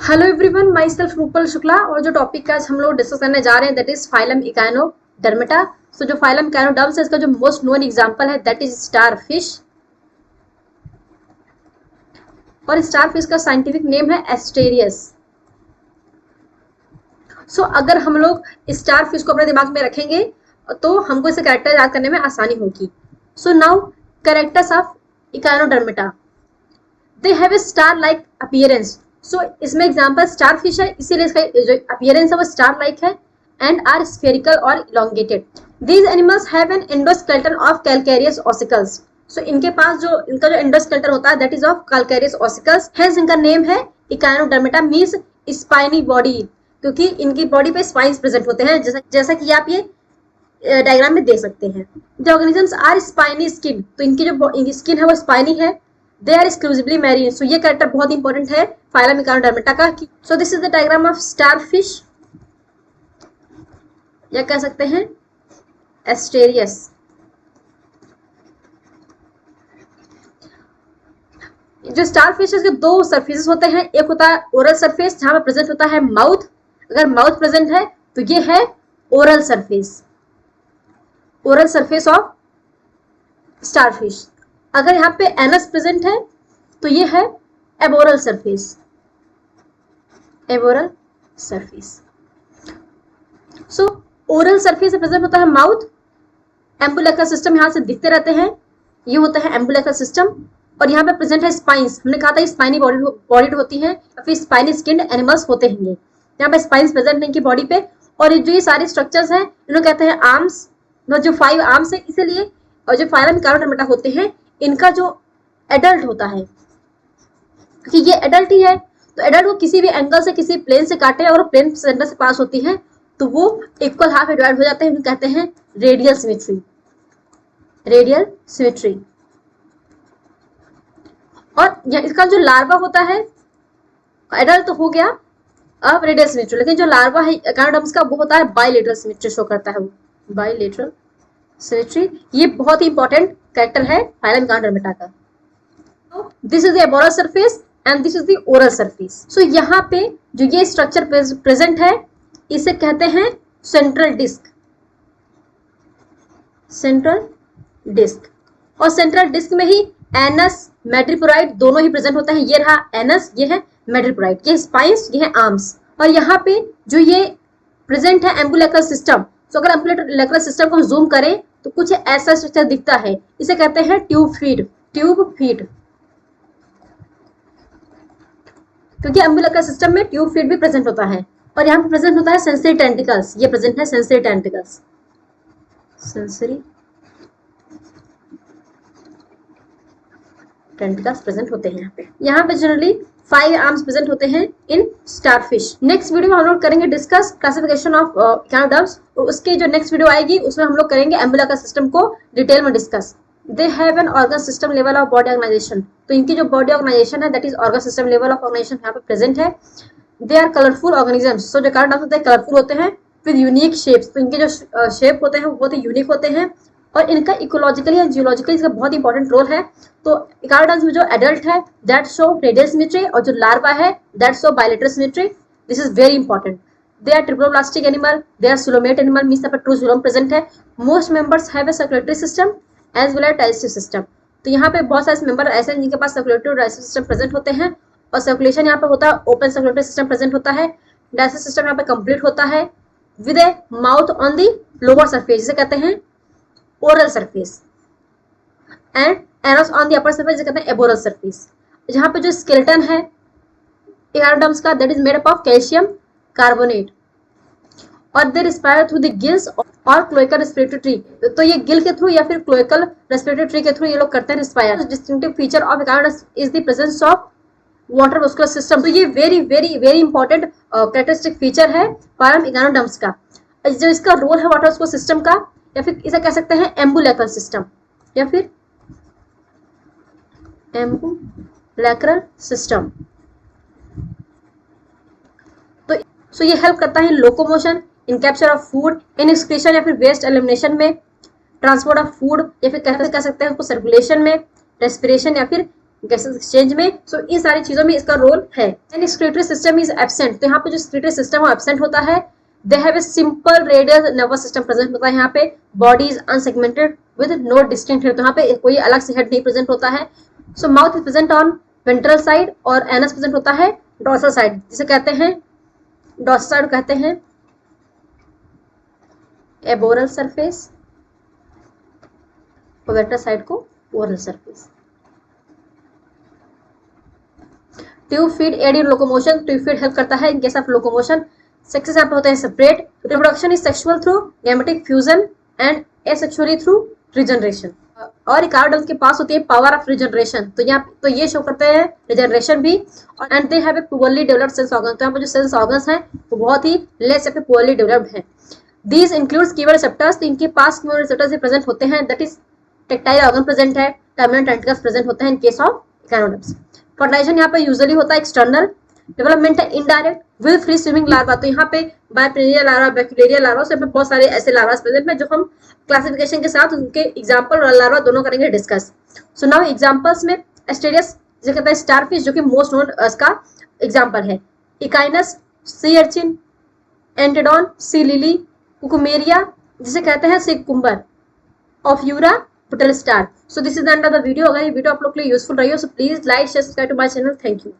Hello everyone, my self Rupal Shukla. और जो topic का आज हम लोग डिस्कस करने जा रहे हैं दैट इज फाइलम इकाइनोडर्मेटा। सो जो फाइलम इकाइनोडर्म्स है इसका जो मोस्ट नोन एग्जांपल है दैट इज स्टार फिश। और स्टार फिश का साइंटिफिक नेम है एस्टेरियस। सो अगर हम लोग स्टार फिश को अपने दिमाग में रखेंगे तो हमको इसे कैरेक्टर याद करने में आसानी होगी। So now characters of Echinodermata, they have a star like appearance. So इसमें एग्जांपल स्टार फिश है, इसीलिए इसका जो अपीयरेंस है वो स्टार लाइक है एंड आर स्फेरिकल और elongated. These animals have an endoskeleton of calcareous ossicles. So इनके पास जो इनका जो एंडोस्केलेटन होता है that is of calcareous ossicles, hence इनका नेम है इकाइनोडर्मेटा मींस स्पाइनी बॉडी, क्योंकि इनकी बॉडी पे स्पाइन्स प्रेजेंट होते हैं, जैसा कि आप ये डायग्राम में देख सकते हैं। The organisms are spiny skin, तो इनकी जो स्किन है वो स्पाइनी है। They are exclusively marine. So ये कैरेक्टर बहुत इंपॉर्टेंट है फाइलम इकाइनोडर्मेटा का। So this is the diagram of star fish, या कह सकते हैं एस्टेरियस। जो स्टार फिश है इसके दो सरफेसेस होते हैं, एक होता है ओरल सरफेस जहां पे प्रेजेंट होता है माउथ। अगर माउथ प्रेजेंट है तो ये है oral surface, oral surface of star fish. अगर यहाँ पे एनस प्रेजेंट है तो ये है एबोरल सरफेस, एबोरल सरफेस। सो ओरल सरफेस से प्रेजेंट होता है माउथ। एम्बुलेक्रल सिस्टम यहाँ से दिखते रहते हैं, ये होता है एम्बुलेक्रल सिस्टम। और यहाँ पे प्रेजेंट है स्पाइन्स। हमने कहा था स्पाइनी बॉडीड होती है या फिर स्पाइनी स्किन्ड एनिमल्स होते हैं। यहाँ पे स्पाइन्स प्रेजेंट है इनकी बॉडी पे। और जो ये सारे स्ट्रक्चर्स हैं इन्होंने कहते हैं आर्म्स, जो 5 आर्म्स है इसीलिए। और जो फाइलम इकाइनोडर्मेटा होते हैं इनका जो एडल्ट होता है, क्योंकि ये एडल्ट ही है, तो एडल्ट को किसी भी एंगल से किसी प्लेन से काटे और प्लेन सेंटर से पास होती है तो वो इक्वल हाफ डिवाइड हो जाते हैं, कहते हैं रेडियल सिमेट्री, रेडियल सिमेट्री। और इसका जो लार्वा होता है, एडल्ट तो हो गया अब रेडियल सिमेट्री, लेकिन जो लार्वा है इकाइनोडर्म्स का वो होता है बाइलेटरल सिमेट्री शो करता है, वो बाइलेटरल सिमेट्री। ये बहुत ही इंपॉर्टेंट कैरेक्टर है फाइलम इकाइनोडर्मेटा का। This is the aboral surface and this is the oral surface. So यहाँ पे जो ये स्ट्रक्चर प्रेजेंट है इसे कहते हैं सेंट्रल डिस्क, सेंट्रल डिस्क। और सेंट्रल डिस्क में ही एनस मैट्रिपोराइड दोनों ही प्रेजेंट होते हैं। ये रहा एनस, ये है मैट्रिपोराइड, ये स्पाइन्स, ये है आर्म्स। और यहाँ पे जो ये प्रेजेंट है एम्बुलेक्रल सिस्टम। तो अगर एम्बुलेक्रल सिस्टम को हम जूम करें तो कुछ ऐसा स्ट्रक्चर दिखता है, इसे कहते हैं ट्यूब फीड, ट्यूब फीड। क्योंकि एम्बुलेक्रल सिस्टम में ट्यूब फीड भी प्रेजेंट होता है। और यहाँ पे प्रेजेंट होता है सेंसरी टेंटिकल्स, ये प्रेजेंट है sensory tentacles, sensory tentacles present होते हैं यहाँ पे। यहाँ पे जनरली 5 आर्म्स प्रेजेंट होते हैं इन स्टारफिश। नेक्स्ट वीडियो में हम लोग करेंगे डिस्कस क्लासिफिकेशन ऑफ इकाइनोडर्म्स, और उसके जो नेक्स्ट वीडियो आएगी उसमें हम लोग करेंगे एम्बुलेक्रल सिस्टम को डिटेल में discuss. They have an organ system level of body organization, तो इनकी जो बॉडी ऑर्गेनाइजेशन है that is organ system level of organization यहाँ पे प्रेजेंट है। They are colourful organisms, so जो इकाइनोडर्म्स होते हैं कलरफुल होते हैं विद यूनिक शेप्स, तो इनके जो शेप होते हैं वो बहुत ही यूनिक होते हैं। और इनका इकोलॉजिकली या जियोलॉजिकली इसका बहुत इंपॉर्टेंट रोल है। तो इकाइनोडर्म्स में जो एडल्ट है दैट शो रेडियल सिमेट्री, और जो लार्वा है that show bilateral symmetry. This is very important. They are triploblastic animal, they are coelomate animal, means पर ट्रू सुलोम प्रेजेंट है। Most members have a circulatory system as well as digestive system, तो यहाँ पे बहुत सारे member ऐसे हैं जिनके पास सर्कुलेटरी और डाइजेस्टिव सिस्टम प्रेजेंट होते हैं। और सर्कुलेशन यहाँ पे होता है, ओपन सर्कुलेटरी सिस्टम प्रेजेंट होता है। डाइजेस्टिव सिस्टम यहाँ पे कंप्लीट होता है with A mouth on the lower surface, जिसे कहते हैं oral surface, and anus on the upper surface, जिसे कहते हैं एबोरल सरफेस। जहाँ पे जो स्केलेटन है इकाइनोडर्म्स का that is made up of calcium carbonate, और दे रिस्पायर थ्रू द गिल्स और क्लोएकल रेस्पिरेटरी ट्री, तो ये गिल के थ्रू या फिर क्लोएकल रेस्पिरेटरी ट्री के थ्रू ये लोग करते हैं respire. Distinctive feature of echinoderms is the presence of water muscular system, तो ये very very very important characteristic feature है फाइलम इकाइनोडर्म्स का। जो इसका रोल है वाटर मस्कुलर सिस्टम का, या फिर इसे कह सकते हैं एम्बुलेक्रल सिस्टम, या फिर एम्बुलेक्रल सिस्टम। तो सो ये हेल्प करता है locomotion, in capture of food, in excretion या फिर वेस्ट एलिमिनेशन में, ट्रांसपोर्ट ऑफ फूड, या फिर कह सकते हैं उसको सर्कुलेशन में, रेस्पिरेशन या फिर गैसेस एक्सचेंज में। सो इन सारी चीजों में इसका रोल है। And excretory system is absent, तो यहाँ पे जो एक्सक्रीटरी सिस्टम है एब्सेंट होता है। They have a simple radial nervous system present होता है यहाँ पे। Body is unsegmented with no distinct head, तो यहाँ पे कोई अलग से हेड नहीं प्रेजेंट होता है। सो mouth is present on ventral side और एनस प्रेजेंट होता है डॉर्सल साइड, जिसे कहते हैं डॉर्सल साइड कहते हैं एबोरल सरफेस और वेंट्रल साइड को oral surface. Tube feet aid in locomotion, tube feet help करता है in case of locomotion. Sexes यहाँ पे होते हैं separate. Reproduction is sexual through gametic fusion and asexually through regeneration. और इकार्डल के पास होती है पावर ऑफ रिजनरेशन, तो यहाँ तो ये शो करते हैं रिजनरेशन भी। और and they have A poorly developed sense organ, तो यहाँ पे जो सेंस ऑर्गन्स हैं वो बहुत ही लेस या पुअरली डेवलप्ड हैं। दीज इंक्लूड्स कीमोरिसेप्टर्स, तो इनके पास कीमोरिसेप्टर्स भी प्रेजेंट होते हैं। That is tactile organ present है, टर्मिनल टेंटिकल्स प्रेजेंट होते हैं इन केस ऑफ इकानोडर्म्स। फर्टिलाइजेशन यहाँ पे यूजुअली होता है एक्सटर्नल। डेवलपमेंट है indirect with free swimming larva, तो यहाँ पे बायोप्लेनिया लार्वा, बैक्टीरिया लार्वा, से बहुत सारे ऐसे लार्वा प्रेजेंट हैं जो हम क्लासिफिकेशन के साथ उनके एग्जांपल और लार्वा दोनों करेंगे डिस्कस। सो नाउ एग्जांपल्स में एस्टेरियस जिसे कहते हैं स्टारफिश, जो कि मोस्ट नोन इसका एग्जांपल है। Echinus, sea urchin, Antedon, sea lily, Cucumaria जिसे कहते हैं sea cucumber, Ophiura, brittle star. So this is the end of the video. अगर ये वीडियो आप लोग के लिए यूजफुल रही हो so please like share subscribe to my channel. Thank you.